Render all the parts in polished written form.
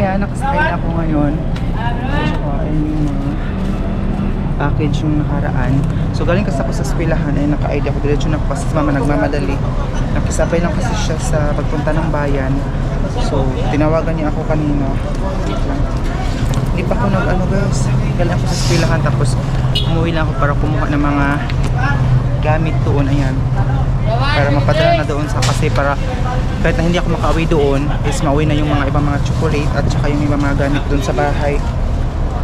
Ayan, nakasakay na ako ngayon. So, ayun yung mga package yung nakaraan. So, galing kasi ako sa eskwelahan. Ay, naka-ID ako. Diretso na ako kasi si mama nagmamadali. Nakisabay lang kasi siya sa pagpunta ng bayan. So, tinawagan niya ako kanina. Wait lang. Hindi pa ako nag-ano guys. Galing ako sa eskwelahan. Tapos, umuwi lang ako para kumuha ng mga gamit doon. Ayan. Para mapadala na doon sa kasi para kahit na hindi ako makauwi doon is mauwi na yung mga ibang mga chocolate at saka yung ibang mga gamit doon sa bahay.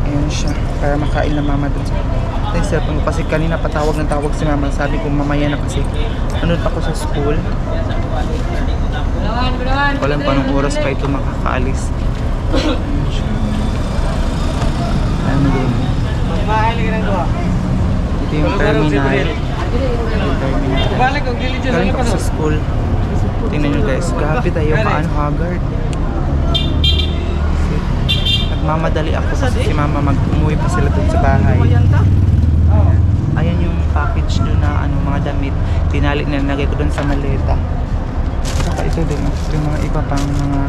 Ayan siya, para makain na mama doon sa cellphone ko kasi kanina patawag ng tawag si mama. Sabi ko mamaya na kasi nanood ako sa school. Walang pa nung oras pa ito makakaalis. Ayan siya. Ayan doon. Ito yung terminal. Galing pa sa school. Tingnan nyo guys, grabe tayo paano haggard. Nagmamadali ako kasi si mama mag-umuwi pa sila dun sa bahay. Ayan yung package dun na ano, mga damit. Tinali na nilagay ko dun sa maleta. Saka ito din, yung mga iba pang mga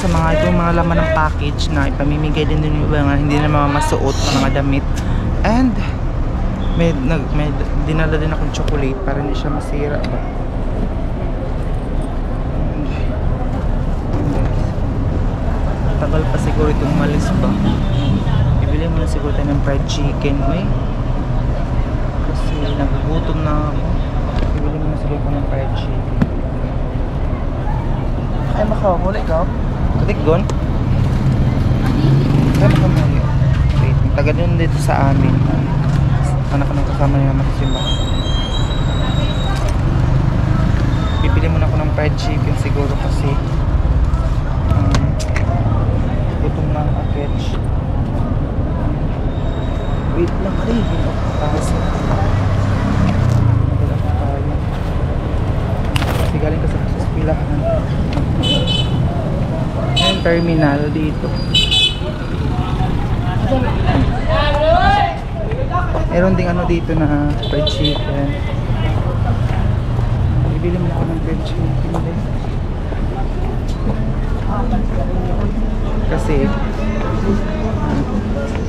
sa mga itong mga laman ng package na ipamimigay din dun yung iba nga hindi na mamasuot ng mga damit. And may dinala din akong chocolate para hindi siya masira ba. Tagal pa siguro itong malis ba. Bibili mo na siguro tayo ng fried chicken may. Kasi nagugutom na ako. Bibili mo na siguro ko ng fried chicken. Ay makahuli ka? Katikgon? Ay makamuli. Wait, tagal yun dito sa amin. Anak ko nang kasama niya makasimba. Bibili muna ako ng fried chicken siguro kasi gutom na ang package. Wait lang rin. Kasi wala pa tayo. Kasi galing kasi sa eskwelahan. Yung terminal dito. Meron ding ano dito na fried chicken. Bibili mo ako ng fried chicken din. Kasi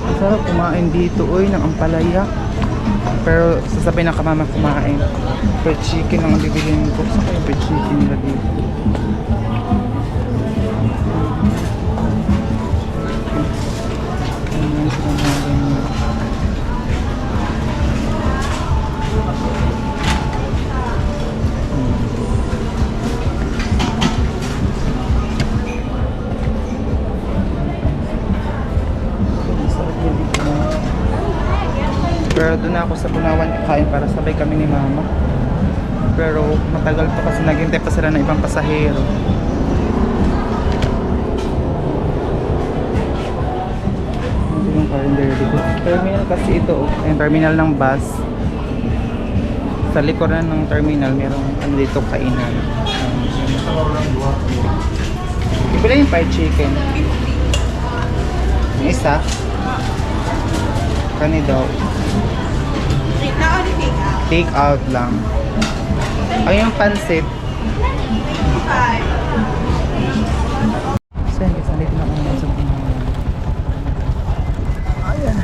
ang sarap kumain dito oy ng ampalaya. Pero sasabay na kamama kumain. Fried chicken ang bibilin ko. Saan kaya fried chicken nila dito? Ayan sila mga ganyan. Pero doon ako sa Bunawan kakain para sabay kami ni mama. Pero matagal pa kasi naghintay pa sila ng ibang pasahero. Ito yung calendar dito. Terminal kasi ito. Yung terminal ng bus. Sa likuran ng terminal merong ano dito kainan. Ibili yung fried chicken. Yung isa. Kani daw. Take out lang. Ay yung pansit. Saan kasi dito na ako sa Bunawan. Ayan.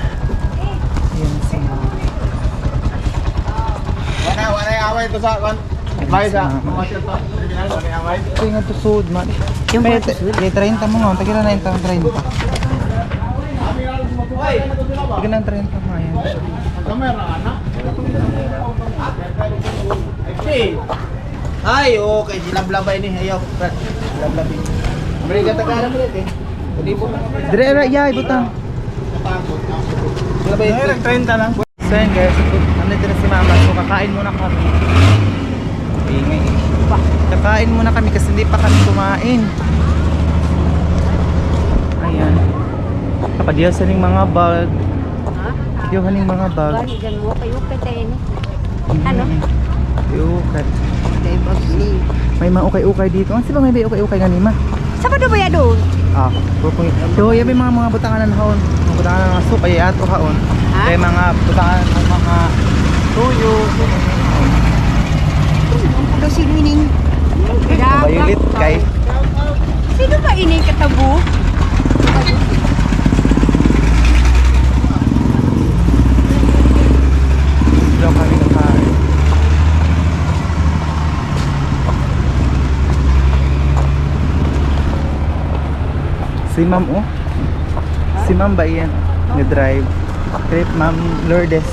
Ayan si mama. Wala away to sa kan. Bayad sa commercial to. Criminal wala away. Ito yung tusod man. Yung may 30 mo nga. Tagila na yung 30. Tagila na 30 mo. Ayan. Kamera anak. Ay, okay, silablabay ni ayaw. Silablabay. Amerika Tagalog ulit eh. Libo na. Dire ya ibutang. Silabay. Ay, 30 lang. So yun guys, nandito na si mama. So kakain muna kami. Kakain muna kami kasi hindi pa kami kumain. Ayan. Kapadiyasan yung mga bag. Yung haning mga bag. Diyan mo kayo tayo ni. Ano? Ukay. May mga ukay-ukay dito. Ano ba may ukay-ukay ganima? Sa ba ba ya doon? Ah, pupungi. Do yabi mga butangan ng haon. Mga butangan ng soup ay ato haon. Ha? Kay mga butangan ng mga tuyo. Ito si Winning. Violet kay Sino ba ini katabo? Dito kami nakain. Si Ma'am oh. Si Ma'am ba yan? Nag-drive. Great Ma'am Lourdes.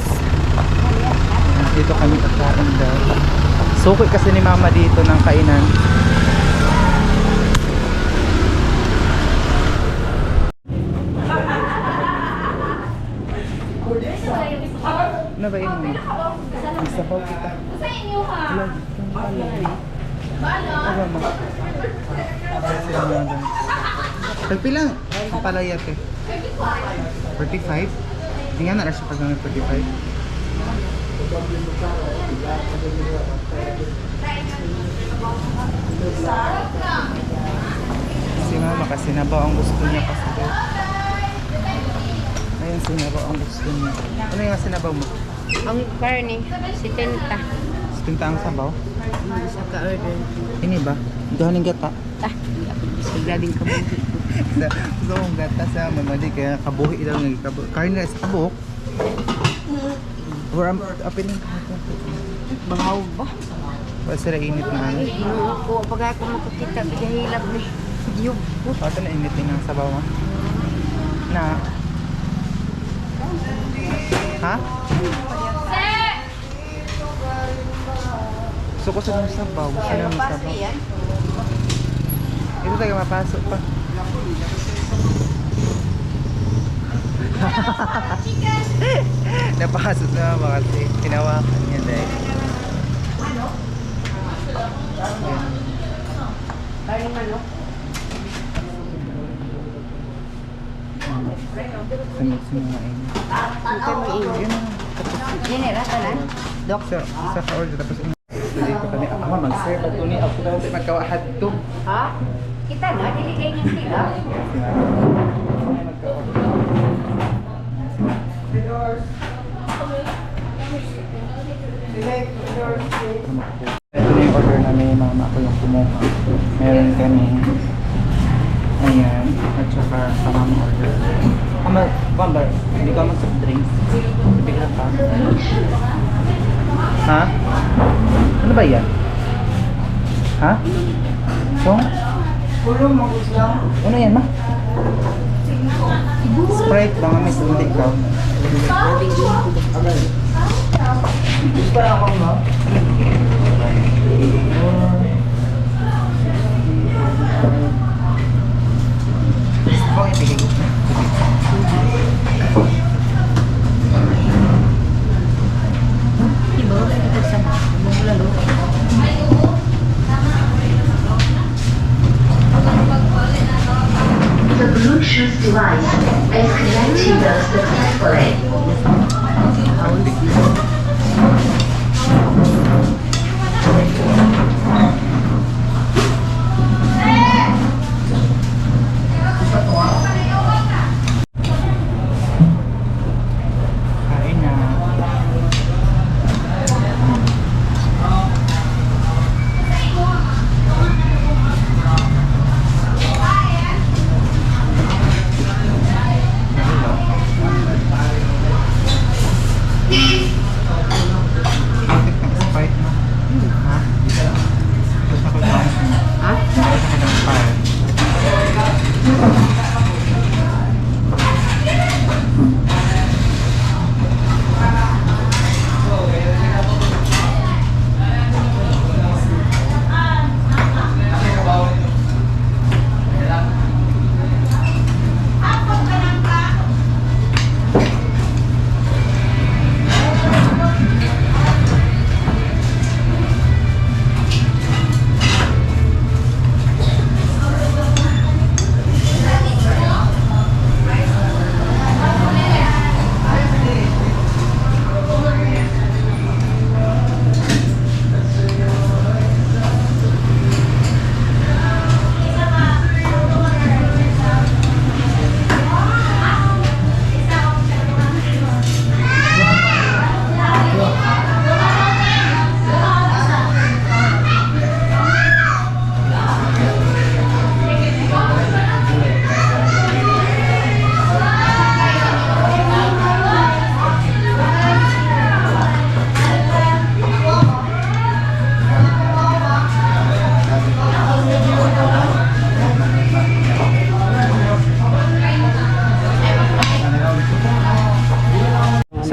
Dito kami kakain daw. Suki kasi ni Mama dito ng kainan. Ano ba yun? Isabaw kita. Vlog. Ano mo? Tagpilang ang palayat eh. 45? Hindi nga na siya pag 45. Si Mama kasi nabaw ang gusto niya kasi. Ayun, sinabaw ang gusto niya. Ano yung sinabaw mo? Ang karne, si Tenta. Tinta ang sabaw? Sa ka-order. Ini ba? Galing gata. Siglading kabuhi. Gusto kong gata sa mamali kaya kabuhi daw ng kabuhi. Kain na sa kabuhok. Or apin yung Bangaw ba? Wala sila init na ano. Ako, pag ako makakita, bigahilap ni Diyog ko. Ito na init din ang sabaw mo. Na. Ha? Gusto ko sa mga sabaw. Gusto na mga sabaw. Ito tayo mapasok pa. Napasok na naman kasi tinawakan niya dahil. Karne manok. Sumit-sumain. Ang kami Yun na. General ka na? Dok. Sa ka-order tapos dito kami. Ako mag-serve at ito ni ako daw magkawahad to. Ha? Kita na, diligay niya sila. Ito na yung order namin, Mama ko yung kumuha. Meron kami ayan, at saka sa Mama order. Bambar, hindi ka mag-soft drinks. Bigla ka. Ha? Ano ba yan? Ha? Song? Ano yan, Ma? Sprite ba nga may sundi ka? Gusto na ako, Ma? Gusto ko ibigay ko. Iba, ito sa mga lalo. The Bluetooth device is connected successfully. Kain na. Sprite na. Ha? Gusto ko lang. Ha? Gusto ko lang Sprite.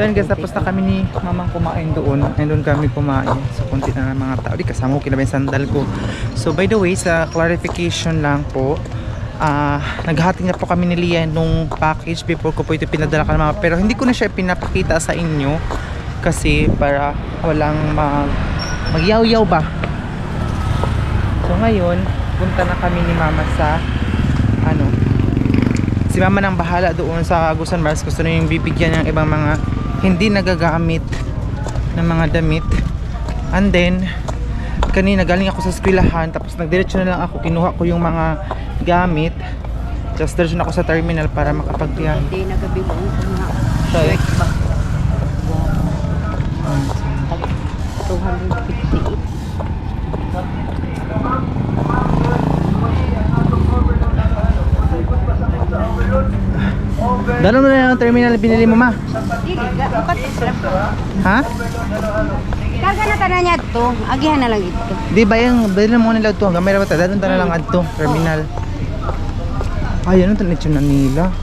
So yun guys, tapos na kami ni mamang kumain doon. Doon kami kumain. So konti na ng mga tao. Di kasama ko kinabay sandal ko. So by the way, sa clarification lang po, naghati na po kami ni Lian nung package before ko po ito pinadala ka ng mga, pero hindi ko na siya pinapakita sa inyo kasi para walang magyaw-yaw ba. So ngayon, punta na kami ni mama sa si mama nang bahala doon sa Agusan Mars. Gusto na yung bibigyan ng ibang mga hindi nagagamit ng mga damit. And then kanina galing ako sa eskwelahan, tapos nagdiretso na lang ako, kinuha ko yung mga gamit, just diretso na ako sa terminal para makapagbiyahe. Hindi nagabilang ko nga. So, Work ba? 258. Dalo mo na yung terminal binili mo, ma? Dili, mukatis lang. Ha? Kaga na tanan niya to. Agihan na lang ito. Di ba yung dali mo nila ito, gamay ra ba ta? Dalo na lang adto terminal. Ay, ano tanit yun na nila?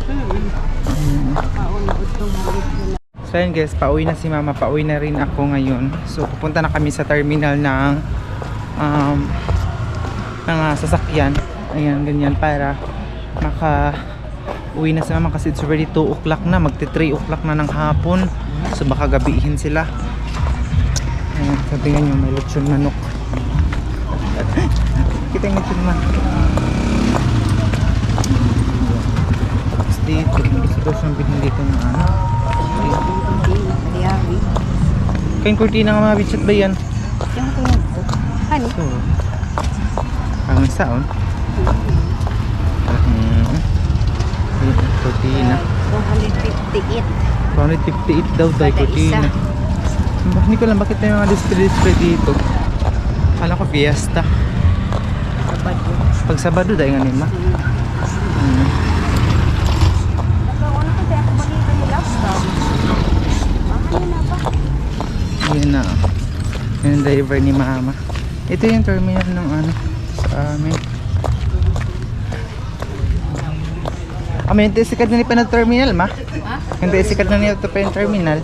Pauna utong halit na. So yun guys, pauwi na si mama, pauwi na rin ako ngayon. So pupunta na kami sa terminal ng sasakyan. Ayan, ganyan para uwi na si mama kasi it's already 2 o'clock na, magti 3 o'clock na ng hapon. So baka gabihin sila. Ayan, so tingnan nyo, may lechon manok. Kita yung lechon manok. Tapos dito, gusto daw siyang bilhin dito na Hindi, nakaliyawi. Kain kurtina nga mga bitchat ba yan? Yung tingin ko. Ano? Ito. Ang saon. Kurtina. 258. 258 daw tayo Kada kurtina. isa. Hindi ko lang bakit may mga display dito. Kala ko fiesta. Sabado. Pag Sabado dahil nga nima. Nagkauna ko dahil ako balita ni lockdown. Yun na ba? Yun na. Yun yung driver ni mama. Ito yung terminal ng sa amin. May sikat na ni pa na terminal, ma? Ha? Hindi sikat na niya ito pa yung terminal.